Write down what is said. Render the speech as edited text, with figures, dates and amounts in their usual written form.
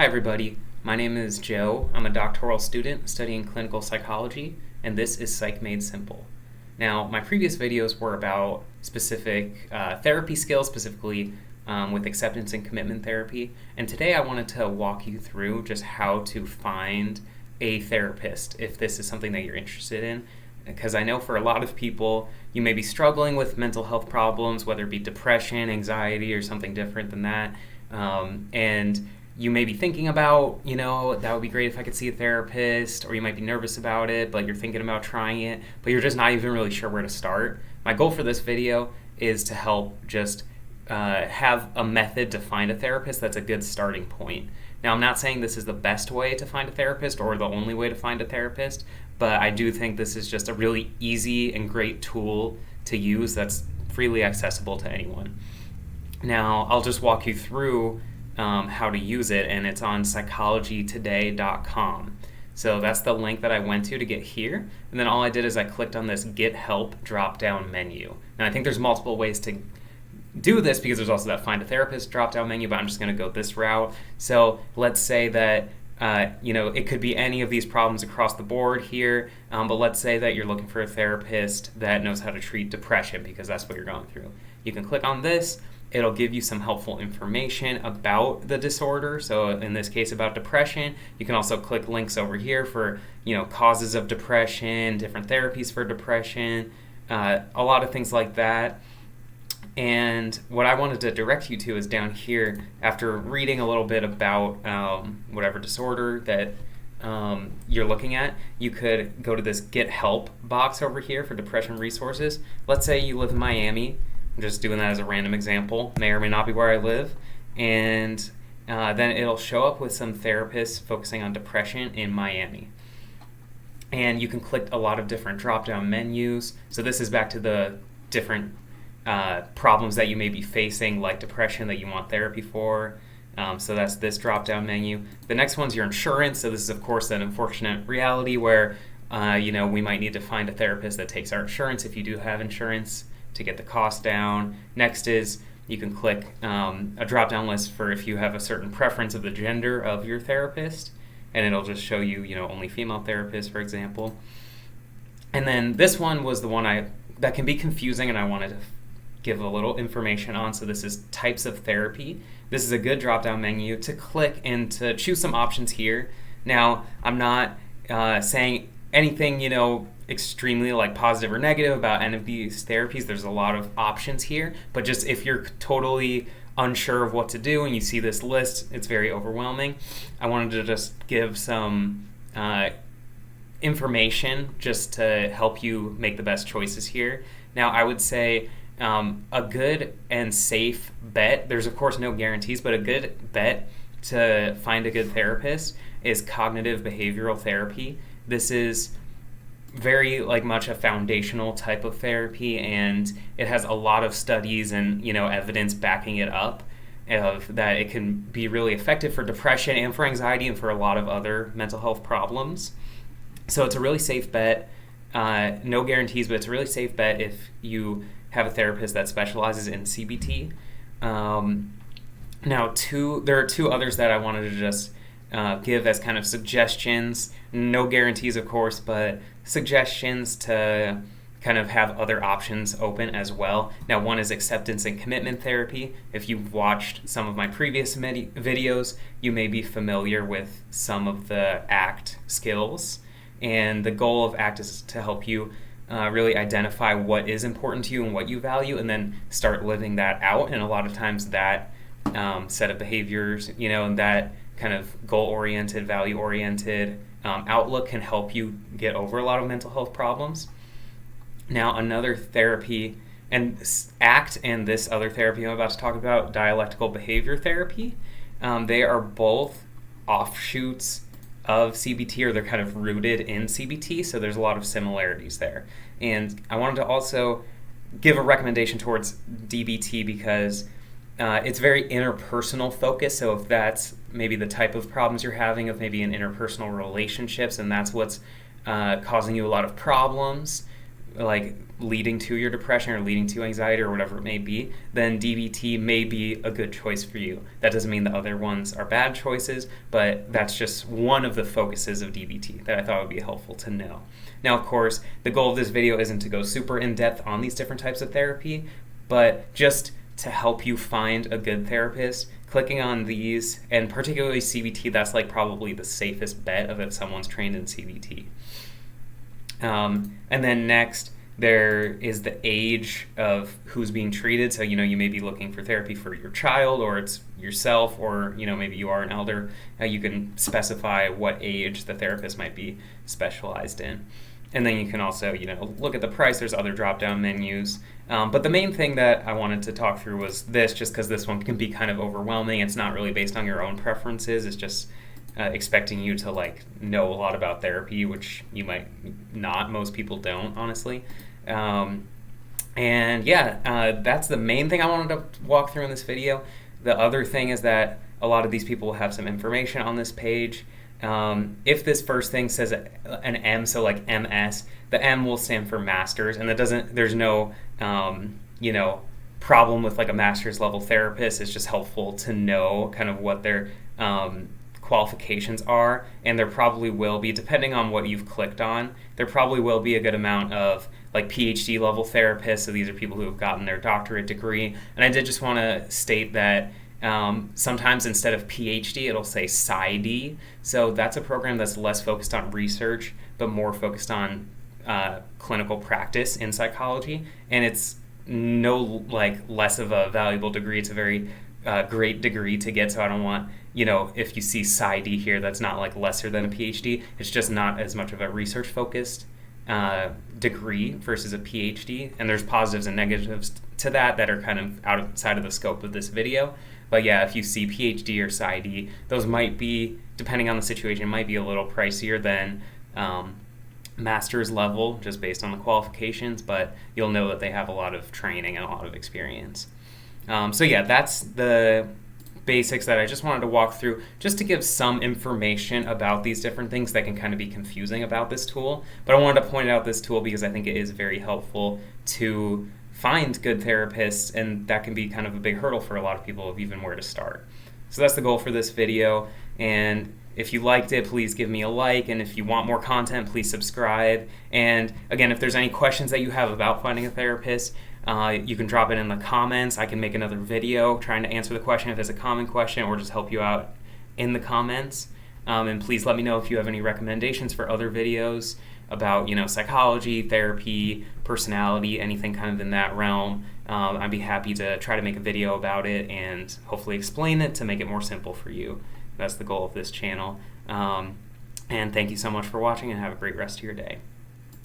Hi everybody, my name is Joe. I'm a doctoral student studying clinical psychology, and this is Psych Made Simple. Now, my previous videos were about specific therapy skills, specifically with acceptance and commitment therapy, and today I wanted to walk you through just how to find a therapist if this is something that you're interested in. Because I know for a lot of people, you may be struggling with mental health problems, whether it be depression, anxiety, or something different than that. And you may be thinking about, that would be great if I could see a therapist, or you might be nervous about it, but you're thinking about trying it, but you're just not even really sure where to start. My goal for this video is to help just have a method to find a therapist that's a good starting point. Now, I'm not saying this is the best way to find a therapist or the only way to find a therapist, but I do think this is just a really easy and great tool to use that's freely accessible to anyone. Now, I'll just walk you through how to use it, and it's on psychologytoday.com. So that's the link that I went to get here, and then all I did is I clicked on this Get Help drop-down menu. And I think there's multiple ways to do this because there's also that Find a Therapist drop-down menu, but I'm just going to go this route. So let's say that it could be any of these problems across the board here, but let's say that you're looking for a therapist that knows how to treat depression because that's what you're going through. You can click on this. It'll give you some helpful information about the disorder. So in this case, about depression. You can also click links over here for, causes of depression, different therapies for depression, a lot of things like that. And what I wanted to direct you to is down here, after reading a little bit about whatever disorder that you're looking at, you could go to this Get Help box over here for depression resources. Let's say you live in Miami. I'm just doing that as a random example. May or may not be where I live. And then it'll show up with some therapists focusing on depression in Miami. And you can click a lot of different drop-down menus. So this is back to the different problems that you may be facing, like depression, that you want therapy for. So that's this drop-down menu. The next one's your insurance. So this is, of course, an unfortunate reality where, we might need to find a therapist that takes our insurance if you do have insurance to get the cost down. Next is you can click a drop-down list for if you have a certain preference of the gender of your therapist, and it'll just show you, only female therapists, for example. And then this one was the one that can be confusing, and I wanted to give a little information on. So this is types of therapy. This is a good drop-down menu to click and to choose some options here. Now, I'm not saying anything, extremely like positive or negative about any of these therapies. There's a lot of options here, but just if you're totally unsure of what to do and you see this list, it's very overwhelming. I wanted to just give some information just to help you make the best choices here. Now, I would say a good and safe bet, there's of course no guarantees, but a good bet to find a good therapist is cognitive behavioral therapy. This is very much a foundational type of therapy, and it has a lot of studies and evidence backing it up of that it can be really effective for depression and for anxiety and for a lot of other mental health problems. So it's a really safe bet. No guarantees, but it's a really safe bet if you have a therapist that specializes in CBT. Now, there are two others that I wanted to just give as kind of suggestions. No guarantees, of course, but suggestions to kind of have other options open as well. Now, one is acceptance and commitment therapy. If you've watched some of my previous videos, you may be familiar with some of the ACT skills. And the goal of ACT is to help you really identify what is important to you and what you value, and then start living that out. And a lot of times that set of behaviors, and that kind of goal-oriented, value-oriented outlook can help you get over a lot of mental health problems. Now, another therapy, and ACT and this other therapy I'm about to talk about, dialectical behavior therapy, they are both offshoots of CBT, or they're kind of rooted in CBT, so there's a lot of similarities there. And I wanted to also give a recommendation towards DBT because it's very interpersonal focused. So if that's maybe the type of problems you're having, of maybe in interpersonal relationships, and that's what's causing you a lot of problems, like leading to your depression or leading to anxiety or whatever it may be, then DBT may be a good choice for you. That doesn't mean the other ones are bad choices, but that's just one of the focuses of DBT that I thought would be helpful to know. Now, of course, the goal of this video isn't to go super in depth on these different types of therapy, but just to help you find a good therapist. Clicking on these, and particularly CBT, that's like probably the safest bet of if someone's trained in CBT. And then next, there is the age of who's being treated. So, you may be looking for therapy for your child, or it's yourself, or, maybe you are an elder. You can specify what age the therapist might be specialized in. And then you can also, look at the price. There's other drop-down menus. But the main thing that I wanted to talk through was this, just because this one can be kind of overwhelming. It's not really based on your own preferences. It's just expecting you to know a lot about therapy, which you might not. Most people don't, honestly. That's the main thing I wanted to walk through in this video. The other thing is that a lot of these people will have some information on this page. If this first thing says an M, so like MS, the M will stand for masters, and there's no, problem with like a master's level therapist. It's just helpful to know kind of what their qualifications are, and there probably will be, depending on what you've clicked on, there probably will be a good amount of like PhD level therapists. So these are people who have gotten their doctorate degree. And I did just want to state that sometimes instead of PhD, it'll say PsyD. So that's a program that's less focused on research, but more focused on clinical practice in psychology. And it's less of a valuable degree. It's a very great degree to get. So I don't want, if you see PsyD here, that's not like lesser than a PhD. It's just not as much of a research focused degree versus a PhD. And there's positives and negatives to that are kind of outside of the scope of this video. But yeah, if you see PhD or PsyD, those might be, depending on the situation, might be a little pricier than master's level, just based on the qualifications, but you'll know that they have a lot of training and a lot of experience. That's the basics that I just wanted to walk through, just to give some information about these different things that can kind of be confusing about this tool. But I wanted to point out this tool because I think it is very helpful to find good therapists, and that can be kind of a big hurdle for a lot of people of even where to start. So that's the goal for this video, and if you liked it, please give me a like, and if you want more content, please subscribe. And again, if there's any questions that you have about finding a therapist, you can drop it in the comments. I can make another video trying to answer the question if it's a common question, or just help you out in the comments. And please let me know if you have any recommendations for other videos about, psychology, therapy, personality, anything kind of in that realm. I'd be happy to try to make a video about it and hopefully explain it to make it more simple for you. That's the goal of this channel. And thank you so much for watching, and have a great rest of your day.